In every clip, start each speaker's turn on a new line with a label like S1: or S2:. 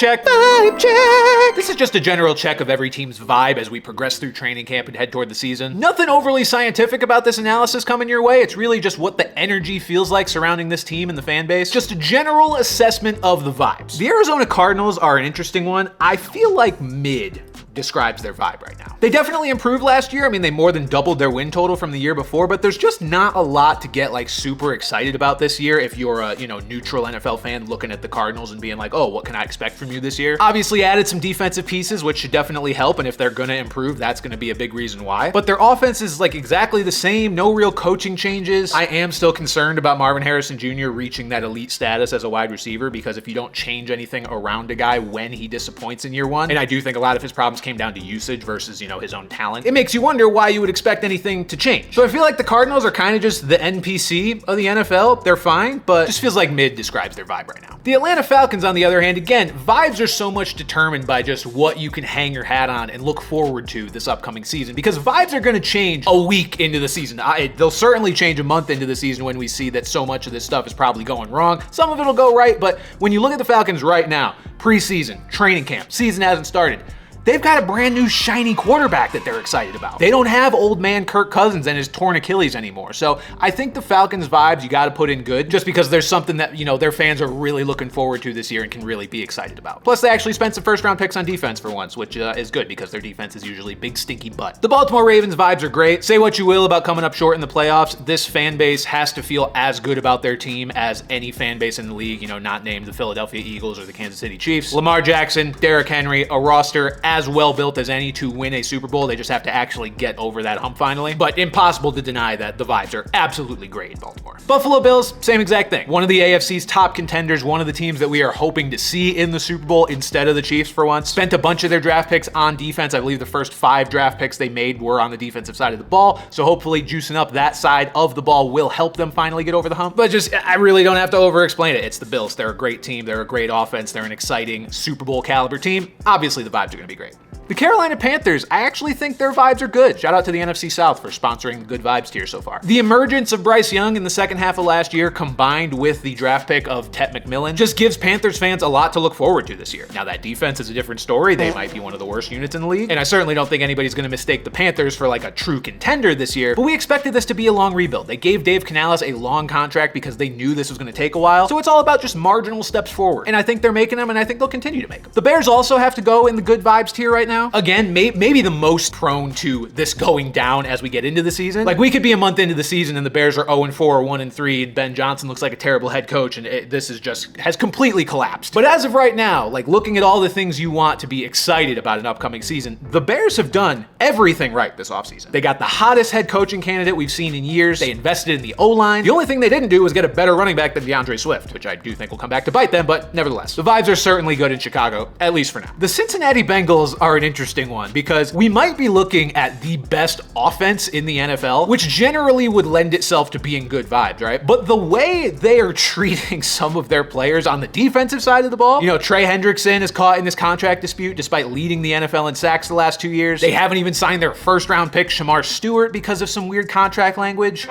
S1: check. Vibe check. This is just a general check of every team's vibe as we progress through training camp and head toward the season. Nothing overly scientific about this analysis coming your way. It's really just what the energy feels like surrounding this team and the fan base. Just a general assessment of the vibes. The Arizona Cardinals are an interesting one. I feel like mid describes their vibe right now. They definitely improved last year. I mean, they more than doubled their win total from the year before, but there's just not a lot to get like super excited about this year if you're a, neutral NFL fan looking at the Cardinals and being like, oh, what can I expect from you this year? Obviously added some defensive pieces, which should definitely help, and if they're gonna improve, that's gonna be a big reason why. But their offense is like exactly the same, no real coaching changes. I am still concerned about Marvin Harrison Jr. reaching that elite status as a wide receiver, because if you don't change anything around a guy when he disappoints in year one, and I do think a lot of his problems came down to usage versus, his own talent, it makes you wonder why you would expect anything to change. So I feel like the Cardinals are kind of just the NPC of the NFL. They're fine, but just feels like mid describes their vibe right now. The Atlanta Falcons, on the other hand, again, vibes are so much determined by just what you can hang your hat on and look forward to this upcoming season, because vibes are going to change a week into the season. They'll certainly change a month into the season when we see that so much of this stuff is probably going wrong. Some of it'll go right, but when you look at the Falcons right now, preseason, training camp, season hasn't started, they've got a brand new shiny quarterback that they're excited about. They don't have old man Kirk Cousins and his torn Achilles anymore. So I think the Falcons vibes you got to put in good, just because there's something that, their fans are really looking forward to this year and can really be excited about. Plus they actually spent some first round picks on defense for once, which is good because their defense is usually big stinky butt. The Baltimore Ravens vibes are great. Say what you will about coming up short in the playoffs. This fan base has to feel as good about their team as any fan base in the league, not named the Philadelphia Eagles or the Kansas City Chiefs. Lamar Jackson, Derrick Henry, a roster as well built as any to win a Super Bowl. They just have to actually get over that hump finally. But impossible to deny that the vibes are absolutely great in Baltimore. Buffalo Bills, same exact thing. One of the AFC's top contenders, one of the teams that we are hoping to see in the Super Bowl instead of the Chiefs for once. Spent a bunch of their draft picks on defense. I believe the first 5 draft picks they made were on the defensive side of the ball. So hopefully juicing up that side of the ball will help them finally get over the hump. But I really don't have to over explain it. It's the Bills. They're a great team. They're a great offense. They're an exciting Super Bowl caliber team. Obviously the vibes are going to be great. The Carolina Panthers, I actually think their vibes are good. Shout out to the NFC South for sponsoring the good vibes tier so far. The emergence of Bryce Young in the second half of last year, combined with the draft pick of Tet McMillan, just gives Panthers fans a lot to look forward to this year. Now that defense is a different story. They might be one of the worst units in the league, and I certainly don't think anybody's going to mistake the Panthers for like a true contender this year, but we expected this to be a long rebuild. They gave Dave Canales a long contract because they knew this was going to take a while, so it's all about just marginal steps forward, and I think they're making them, and I think they'll continue to make them. The Bears also have to go in the good vibes tier right now. Again, maybe the most prone to this going down as we get into the season. Like, we could be a month into the season and the Bears are 0-4 or 1-3 and Ben Johnson looks like a terrible head coach, and this is just has completely collapsed. But as of right now, like, looking at all the things you want to be excited about an upcoming season, the Bears have done everything right this offseason. They got the hottest head coaching candidate we've seen in years. They invested in the O-line. The only thing they didn't do was get a better running back than DeAndre Swift, which I do think will come back to bite them, but nevertheless, the vibes are certainly good in Chicago, at least for now. The Cincinnati Bengals are an interesting one because we might be looking at the best offense in the NFL, which generally would lend itself to being good vibes, right? But the way they are treating some of their players on the defensive side of the ball, Trey Hendrickson is caught in this contract dispute despite leading the NFL in sacks the last 2 years. They haven't even signed their first round pick, Shamar Stewart, because of some weird contract language.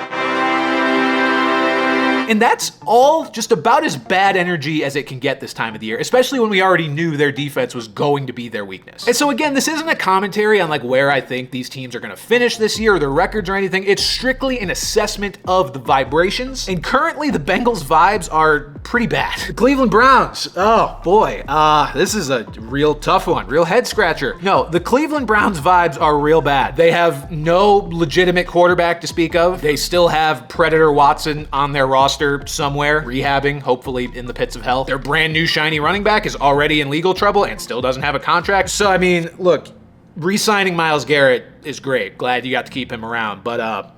S1: And that's all just about as bad energy as it can get this time of the year, especially when we already knew their defense was going to be their weakness. And so again, this isn't a commentary on like where I think these teams are going to finish this year or their records or anything. It's strictly an assessment of the vibrations. And currently the Bengals vibes are pretty bad. The Cleveland Browns, oh boy, this is a real tough one, real head scratcher. No, the Cleveland Browns vibes are real bad. They have no legitimate quarterback to speak of. They still have Predator Watson on their roster somewhere, rehabbing, hopefully in the pits of hell. Their brand new shiny running back is already in legal trouble and still doesn't have a contract. So, I mean, look, re-signing Myles Garrett is great. Glad you got to keep him around, but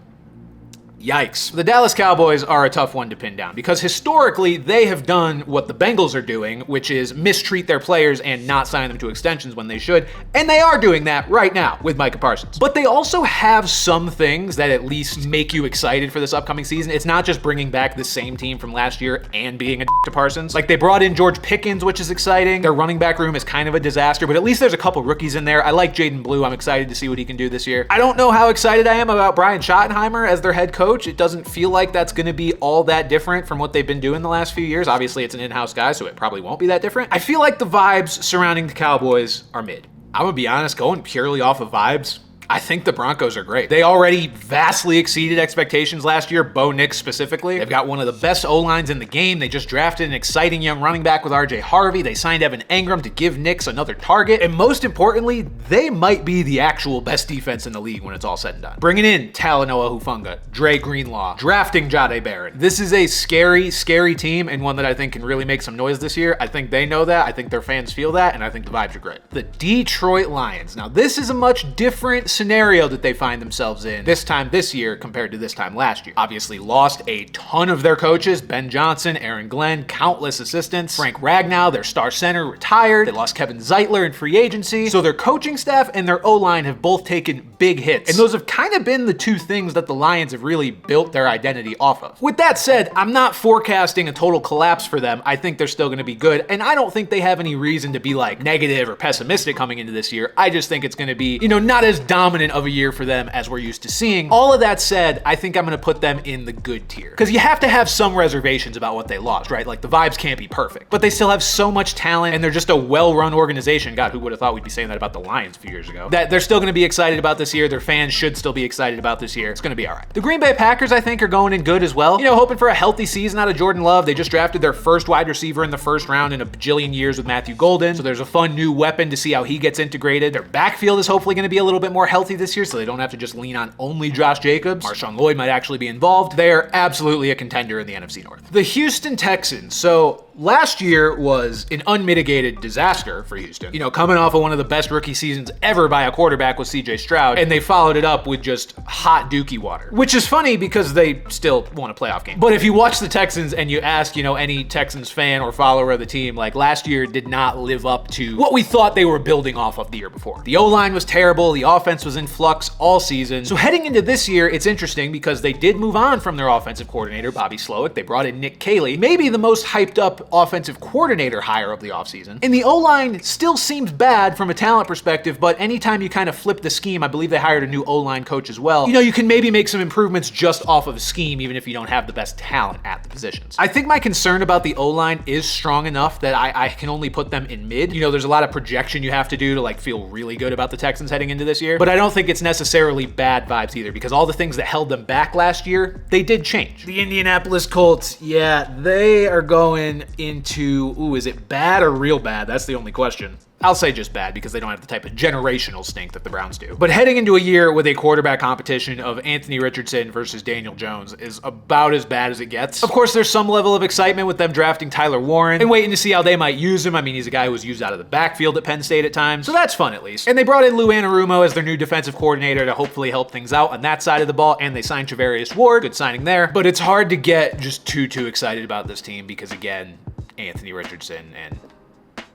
S1: yikes. The Dallas Cowboys are a tough one to pin down because historically they have done what the Bengals are doing, which is mistreat their players and not sign them to extensions when they should. And they are doing that right now with Micah Parsons. But they also have some things that at least make you excited for this upcoming season. It's not just bringing back the same team from last year and being a to Parsons. Like, they brought in George Pickens, which is exciting. Their running back room is kind of a disaster, but at least there's a couple rookies in there. I like Jaden Blue. I'm excited to see what he can do this year. I don't know how excited I am about Brian Schottenheimer as their head coach. coach, it doesn't feel like that's going to be all that different from what they've been doing the last few years. Obviously, it's an in-house guy, so it probably won't be that different. I feel like the vibes surrounding the Cowboys are mid. I'm going to be honest, going purely off of vibes, I think the Broncos are great. They already vastly exceeded expectations last year, Bo Nix specifically. They've got one of the best O-lines in the game. They just drafted an exciting young running back with RJ Harvey. They signed Evan Engram to give Nix another target. And most importantly, they might be the actual best defense in the league when it's all said and done. Bringing in Talanoa Hufanga, Dre Greenlaw, drafting Jahdae Barron. This is a scary, scary team and one that I think can really make some noise this year. I think they know that. I think their fans feel that. And I think the vibes are great. The Detroit Lions. Now, this is a much different scenario that they find themselves in this time this year compared to this time last year. Obviously lost a ton of their coaches, Ben Johnson, Aaron Glenn, countless assistants. Frank Ragnow, their star center, retired. They lost Kevin Zeitler in free agency. So their coaching staff and their O-line have both taken big hits. And those have kind of been the two things that the Lions have really built their identity off of. With that said, I'm not forecasting a total collapse for them. I think they're still going to be good. And I don't think they have any reason to be like negative or pessimistic coming into this year. I just think it's going to be, not as dominant of a year for them as we're used to seeing. All of that said, I think I'm going to put them in the good tier. Because you have to have some reservations about what they lost, right? Like the vibes can't be perfect. But they still have so much talent and they're just a well-run organization. God, who would have thought we'd be saying that about the Lions a few years ago? That they're still going to be excited about this year. Their fans should still be excited about this year. It's going to be all right. The Green Bay Packers, I think, are going in good as well. Hoping for a healthy season out of Jordan Love. They just drafted their first wide receiver in the first round in a bajillion years with Matthew Golden. So there's a fun new weapon to see how he gets integrated. Their backfield is hopefully going to be a little bit more healthy this year so they don't have to just lean on only Josh Jacobs. Marshawn Lloyd might actually be involved. They are absolutely a contender in the NFC North. The Houston Texans. So last year was an unmitigated disaster for Houston. Coming off of one of the best rookie seasons ever by a quarterback with CJ Stroud, and they followed it up with just hot dookie water, which is funny because they still won a playoff game. But if you watch the Texans and you ask, any Texans fan or follower of the team, like last year did not live up to what we thought they were building off of the year before. The O-line was terrible. The offense was in flux all season. So heading into this year, it's interesting because they did move on from their offensive coordinator, Bobby Slowick. They brought in Nick Caley, maybe the most hyped up offensive coordinator hire of the offseason. And the O-line still seems bad from a talent perspective, but anytime you kind of flip the scheme, I believe they hired a new O-line coach as well. You can maybe make some improvements just off of a scheme, even if you don't have the best talent at the positions. I think my concern about the O-line is strong enough that I can only put them in mid. There's a lot of projection you have to do to feel really good about the Texans heading into this year, but I don't think it's necessarily bad vibes either because all the things that held them back last year, they did change. The Indianapolis Colts, yeah, they are going into, is it bad or real bad? That's the only question. I'll say just bad because they don't have the type of generational stink that the Browns do. But heading into a year with a quarterback competition of Anthony Richardson versus Daniel Jones is about as bad as it gets. Of course, there's some level of excitement with them drafting Tyler Warren and waiting to see how they might use him. I mean, he's a guy who was used out of the backfield at Penn State at times, so that's fun at least. And they brought in Lou Anarumo as their new defensive coordinator to hopefully help things out on that side of the ball, and they signed Travarius Ward. Good signing there. But it's hard to get just too excited about this team because, again, Anthony Richardson and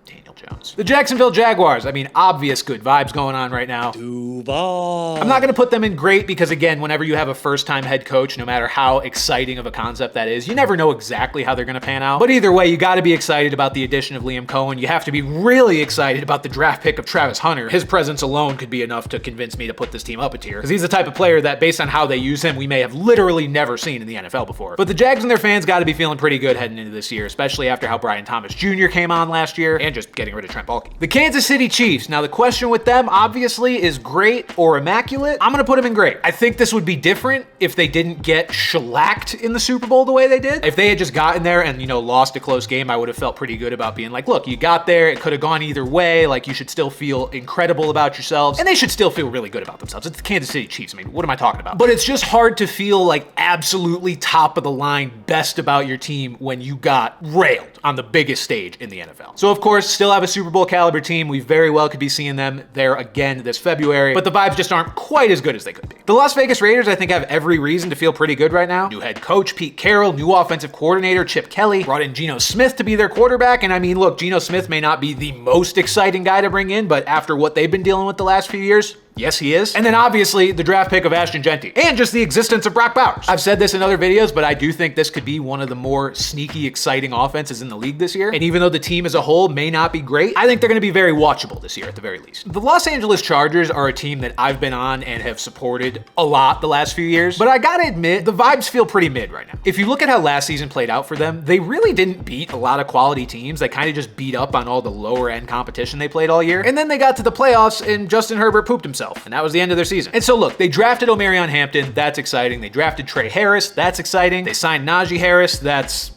S1: Daniel Jones. The Jacksonville Jaguars. I mean, obvious good vibes going on right now.
S2: Duval.
S1: I'm not going to put them in great because, again, whenever you have a first-time head coach, no matter how exciting of a concept that is, you never know exactly how they're going to pan out. But either way, you got to be excited about the addition of Liam Cohen. You have to be really excited about the draft pick of Travis Hunter. His presence alone could be enough to convince me to put this team up a tier because he's the type of player that, based on how they use him, we may have literally never seen in the NFL before. But the Jags and their fans got to be feeling pretty good heading into this year, especially after how Brian Thomas Jr. came on last year and just getting rid of Trent Baalke. The Kansas City Chiefs. Now, the question with them, obviously, is great or immaculate. I'm going to put them in great. I think this would be different if they didn't get shellacked in the Super Bowl the way they did. If they had just gotten there and, lost a close game, I would have felt pretty good about being like, look, you got there. It could have gone either way. You should still feel incredible about yourselves. And they should still feel really good about themselves. It's the Kansas City Chiefs. I mean, what am I talking about? But it's just hard to feel absolutely top of the line best about your team when you got railed on the biggest stage in the NFL. So, of course, still have a Super Bowl caliber team. We very well could be seeing them there again this February, but the vibes just aren't quite as good as they could be. The Las Vegas Raiders, I think, have every reason to feel pretty good right now. New head coach Pete Carroll, new offensive coordinator Chip Kelly, brought in Geno Smith to be their quarterback, and I mean, look, Geno Smith may not be the most exciting guy to bring in, but after what they've been dealing with the last few years, Yes, he is. And then obviously the draft pick of Ashton Genty and just the existence of Brock Bowers. I've said this in other videos, but I do think this could be one of the more sneaky, exciting offenses in the league this year. And even though the team as a whole may not be great, I think they're going to be very watchable this year at the very least. The Los Angeles Chargers are a team that I've been on and have supported a lot the last few years, but I gotta admit, the vibes feel pretty mid right now. If you look at how last season played out for them, they really didn't beat a lot of quality teams. They kind of just beat up on all the lower end competition they played all year. And then they got to the playoffs and Justin Herbert pooped himself. And that was the end of their season. And so look, they drafted Omarion Hampton. That's exciting. They drafted Trey Harris. That's exciting. They signed Najee Harris. That's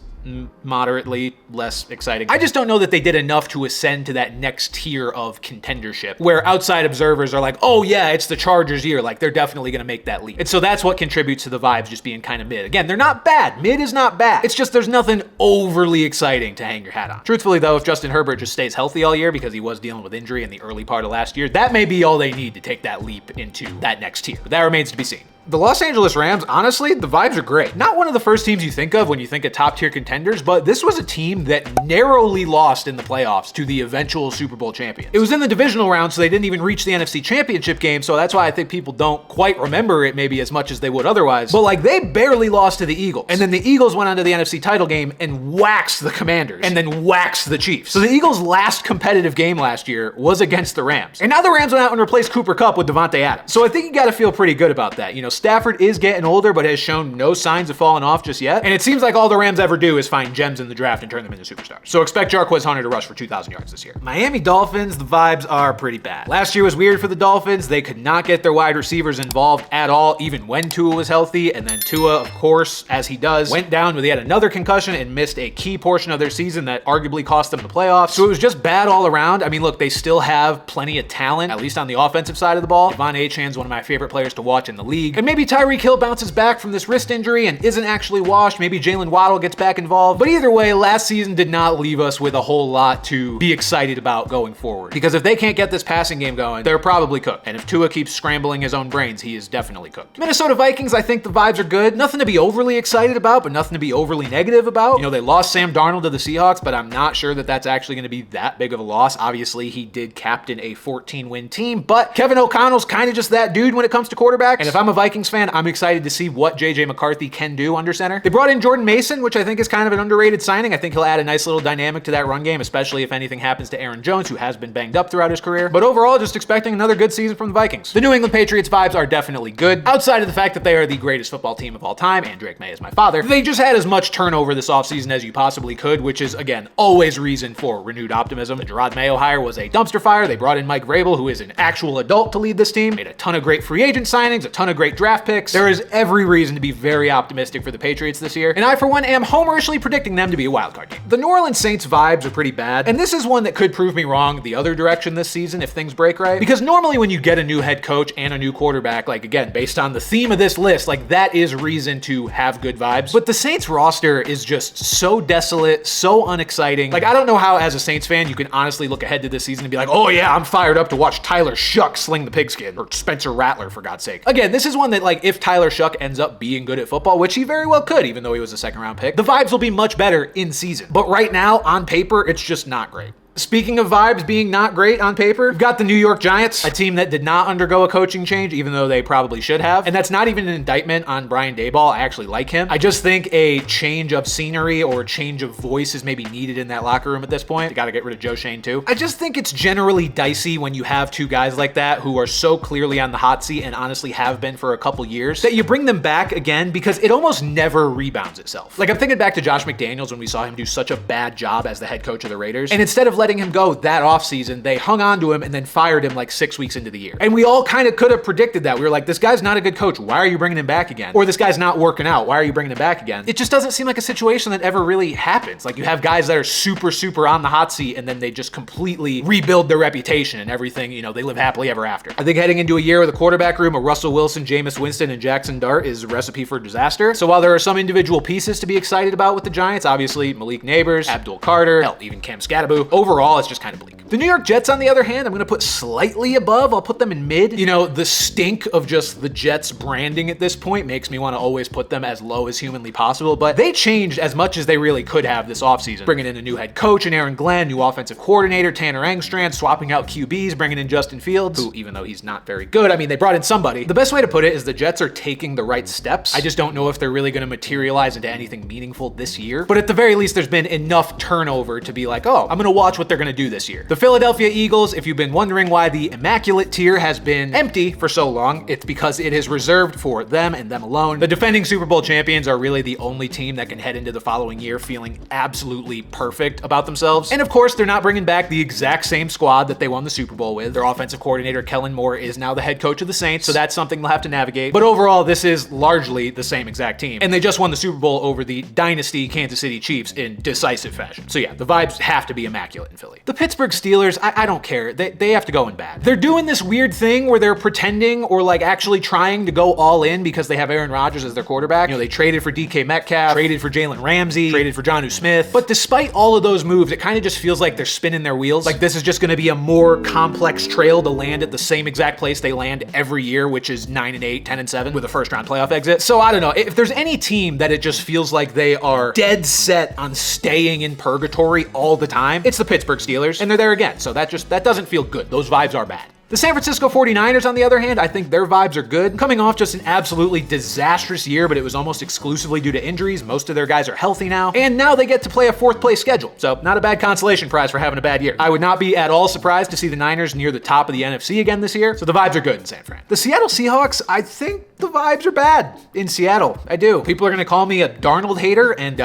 S1: moderately less exciting. I just don't know that they did enough to ascend to that next tier of contendership where outside observers are like, oh yeah, it's the Chargers year. Like they're definitely going to make that leap. And so that's what contributes to the vibes just being kind of mid. Again, they're not bad. Mid is not bad. It's just there's nothing overly exciting to hang your hat on. Truthfully though, if Justin Herbert just stays healthy all year because he was dealing with injury in the early part of last year, that may be all they need to take that leap into that next tier. But that remains to be seen. The Los Angeles Rams, honestly, the vibes are great. Not one of the first teams you think of when you think of top tier contenders, but this was a team that narrowly lost in the playoffs to the eventual Super Bowl champions. It was in the divisional round, so they didn't even reach the NFC Championship game, so that's why I think people don't quite remember it maybe as much as they would otherwise. But like, they barely lost to the Eagles. And then the Eagles went on to the NFC title game and waxed the Commanders, and then waxed the Chiefs. So the Eagles' last competitive game last year was against the Rams. And now the Rams went out and replaced Cooper Kupp with Devontae Adams. So I think you gotta feel pretty good about that. You know, Stafford is getting older, but has shown no signs of falling off just yet. And it seems like all the Rams ever do is find gems in the draft and turn them into superstars. So expect Jarquez Hunter to rush for 2,000 yards this year. Miami Dolphins, the vibes are pretty bad. Last year was weird for the Dolphins. They could not get their wide receivers involved at all, even when Tua was healthy. And then Tua, of course, as he does, went down with yet another concussion and missed a key portion of their season that arguably cost them the playoffs. So it was just bad all around. I mean, look, they still have plenty of talent, at least on the offensive side of the ball. Devon Achane's one of my favorite players to watch in the league. And maybe Tyreek Hill bounces back from this wrist injury and isn't actually washed. Maybe Jalen Waddle gets back involved. But either way, last season did not leave us with a whole lot to be excited about going forward. Because if they can't get this passing game going, they're probably cooked. And if Tua keeps scrambling his own brains, he is definitely cooked. Minnesota Vikings, I think the vibes are good. Nothing to be overly excited about, but nothing to be overly negative about. You know, they lost Sam Darnold to the Seahawks, but I'm not sure that that's actually going to be that big of a loss. Obviously, he did captain a 14-win team, but Kevin O'Connell's kind of just that dude when it comes to quarterback. And if I'm a Vikings fan, I'm excited to see what JJ McCarthy can do under center. They brought in Jordan Mason, which I think is kind of an underrated signing. I think he'll add a nice little dynamic to that run game, especially if anything happens to Aaron Jones, who has been banged up throughout his career. But overall, just expecting another good season from the Vikings. The New England Patriots vibes are definitely good. Outside of the fact that they are the greatest football team of all time, and Drake May is my father, they just had as much turnover this offseason as you possibly could, which is, again, always reason for renewed optimism. The Gerard Mayo hire was a dumpster fire. They brought in Mike Vrabel, who is an actual adult to lead this team. Made a ton of great free agent signings, a ton of great draft picks. There is every reason to be very optimistic for the Patriots this year, and I, for one, am homerishly predicting them to be a wildcard game. The New Orleans Saints vibes are pretty bad, and this is one that could prove me wrong the other direction this season if things break right, because normally when you get a new head coach and a new quarterback, like, again, based on the theme of this list, like, that is reason to have good vibes, but the Saints roster is just so desolate, so unexciting. Like, I don't know how, as a Saints fan, you can honestly look ahead to this season and be like, oh yeah, I'm fired up to watch Tyler Shuck sling the pigskin, or Spencer Rattler, for God's sake. Again, this is one that, like, if Tyler Shuck ends up being good at football, which he very well could, even though he was a second-round pick, the vibes will be much better in season. But right now, on paper, it's just not great. Speaking of vibes being not great on paper, we've got the New York Giants, a team that did not undergo a coaching change, even though they probably should have. And that's not even an indictment on Brian Daboll. I actually like him. I just think a change of scenery or a change of voice is maybe needed in that locker room at this point. You got to get rid of Joe Shane too. I just think it's generally dicey when you have two guys like that who are so clearly on the hot seat and honestly have been for a couple years, that you bring them back again because it almost never rebounds itself. Like, I'm thinking back to Josh McDaniels when we saw him do such a bad job as the head coach of the Raiders. And instead of letting him go that offseason, they hung on to him and then fired him like 6 weeks into the year. And we all kind of could have predicted that. We were like, this guy's not a good coach. Why are you bringing him back again? Or this guy's not working out. Why are you bringing him back again? It just doesn't seem like a situation that ever really happens. Like, you have guys that are super, super on the hot seat and then they just completely rebuild their reputation and everything, you know, they live happily ever after. I think heading into a year with a quarterback room of Russell Wilson, Jameis Winston, and Jackson Dart is a recipe for disaster. So while there are some individual pieces to be excited about with the Giants, obviously Malik Neighbors, Abdul Carter, hell, even Cam Scatterbo, overall, it's just kind of bleak. The New York Jets, on the other hand, I'm going to put slightly above. I'll put them in mid. You know, the stink of just the Jets branding at this point makes me want to always put them as low as humanly possible, but they changed as much as they really could have this offseason. Bringing in a new head coach and Aaron Glenn, new offensive coordinator, Tanner Engstrand, swapping out QBs, bringing in Justin Fields, who, even though he's not very good, I mean, they brought in somebody. The best way to put it is the Jets are taking the right steps. I just don't know if they're really going to materialize into anything meaningful this year, but at the very least, there's been enough turnover to be like, oh, I'm going to watch what they're going to do this year. The Philadelphia Eagles, if you've been wondering why the immaculate tier has been empty for so long, it's because it is reserved for them and them alone. The defending Super Bowl champions are really the only team that can head into the following year feeling absolutely perfect about themselves. And of course, they're not bringing back the exact same squad that they won the Super Bowl with. Their offensive coordinator, Kellen Moore, is now the head coach of the Saints, so that's something they'll have to navigate. But overall, this is largely the same exact team. And they just won the Super Bowl over the dynasty Kansas City Chiefs in decisive fashion. So yeah, the vibes have to be immaculate in Philly. The Pittsburgh Steelers, I don't care. They have to go in bad. They're doing this weird thing where they're pretending or like actually trying to go all in because they have Aaron Rodgers as their quarterback. You know, they traded for DK Metcalf, traded for Jalen Ramsey, traded for Jonnu Smith. But despite all of those moves, it kind of just feels like they're spinning their wheels. Like this is just going to be a more complex trail to land at the same exact place they land every year, which is 9-8, 10-7 with a first round playoff exit. So I don't know. If there's any team that it just feels like they are dead set on staying in purgatory all the time, it's the Pittsburgh Steelers, and they're there again. So that doesn't feel good. Those vibes are bad. The San Francisco 49ers, on the other hand, I think their vibes are good. Coming off just an absolutely disastrous year, but it was almost exclusively due to injuries. Most of their guys are healthy now, and now they get to play a fourth place schedule. So not a bad consolation prize for having a bad year. I would not be at all surprised to see the Niners near the top of the NFC again this year. So the vibes are good in San Fran. The Seattle Seahawks, I think the vibes are bad in Seattle. I do. People are going to call me a Darnold hater, and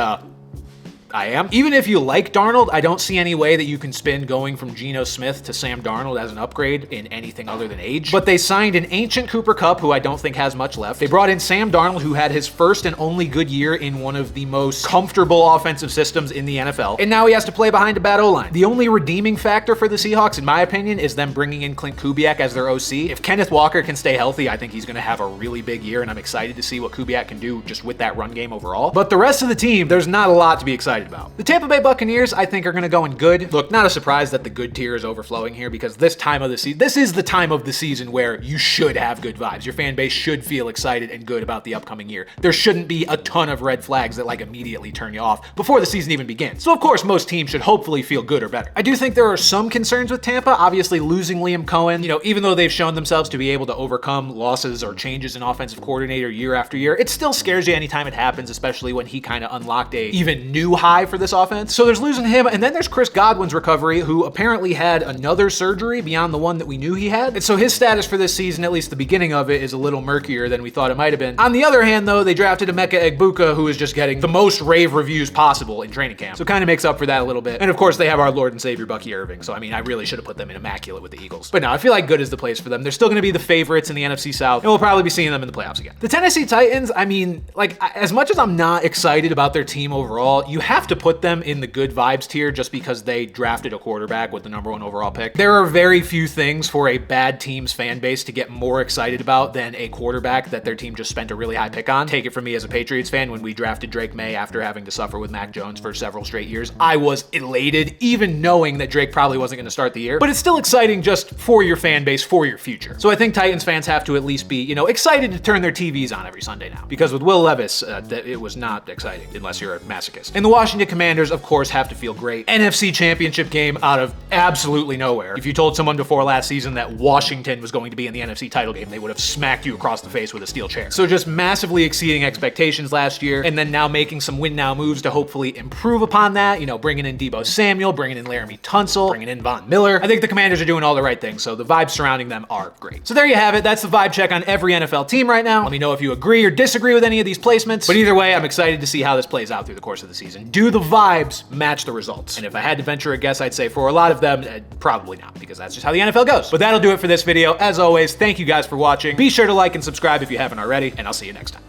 S1: I am. Even if you like Darnold, I don't see any way that you can spin going from Geno Smith to Sam Darnold as an upgrade in anything other than age. But they signed an ancient Cooper Kupp, who I don't think has much left. They brought in Sam Darnold, who had his first and only good year in one of the most comfortable offensive systems in the NFL. And now he has to play behind a bad O-line. The only redeeming factor for the Seahawks, in my opinion, is them bringing in Clint Kubiak as their OC. If Kenneth Walker can stay healthy, I think he's going to have a really big year, and I'm excited to see what Kubiak can do just with that run game overall. But the rest of the team, there's not a lot to be excited about. The Tampa Bay Buccaneers, I think, are going to go in good. Look, not a surprise that the good tier is overflowing here because this time of the season, this is the time of the season where you should have good vibes. Your fan base should feel excited and good about the upcoming year. There shouldn't be a ton of red flags that like immediately turn you off before the season even begins. So of course, most teams should hopefully feel good or better. I do think there are some concerns with Tampa. Obviously, losing Liam Cohen, you know, even though they've shown themselves to be able to overcome losses or changes in offensive coordinator year after year, it still scares you anytime it happens, especially when he kind of unlocked a even new high for this offense. So there's losing him, and then there's Chris Godwin's recovery, who apparently had another surgery beyond the one that we knew he had. And so his status for this season, at least the beginning of it, is a little murkier than we thought it might have been. On the other hand, though, they drafted Emeka Egbuka, who is just getting the most rave reviews possible in training camp. So kind of makes up for that a little bit. And of course, they have our Lord and Savior Bucky Irving. So I mean, I really should have put them in immaculate with the Eagles. But no, I feel like good is the place for them. They're still going to be the favorites in the NFC South, and we'll probably be seeing them in the playoffs again. The Tennessee Titans, I mean, like, as much as I'm not excited about their team overall, you have to put them in the good vibes tier just because they drafted a quarterback with the #1 overall pick. There are very few things for a bad team's fan base to get more excited about than a quarterback that their team just spent a really high pick on. Take it from me as a Patriots fan, when we drafted Drake May after having to suffer with Mac Jones for several straight years, I was elated, even knowing that Drake probably wasn't going to start the year. But it's still exciting just for your fan base, for your future. So I think Titans fans have to at least be, you know, excited to turn their TVs on every Sunday now. Because with Will Levis, it was not exciting, unless you're a masochist. And the Washington Commanders, of course, have to feel great. NFC Championship game out of absolutely nowhere. If you told someone before last season that Washington was going to be in the NFC title game, they would have smacked you across the face with a steel chair. So just massively exceeding expectations last year, and then now making some win now moves to hopefully improve upon that. You know, bringing in Deebo Samuel, bringing in Laramie Tunsil, bringing in Von Miller. I think the Commanders are doing all the right things, so the vibes surrounding them are great. So there you have it. That's the vibe check on every NFL team right now. Let me know if you agree or disagree with any of these placements. But either way, I'm excited to see how this plays out through the course of the season. Do the vibes match the results? And if I had to venture a guess, I'd say for a lot of them, probably not, because that's just how the NFL goes. But that'll do it for this video. As always, thank you guys for watching. Be sure to like and subscribe if you haven't already, and I'll see you next time.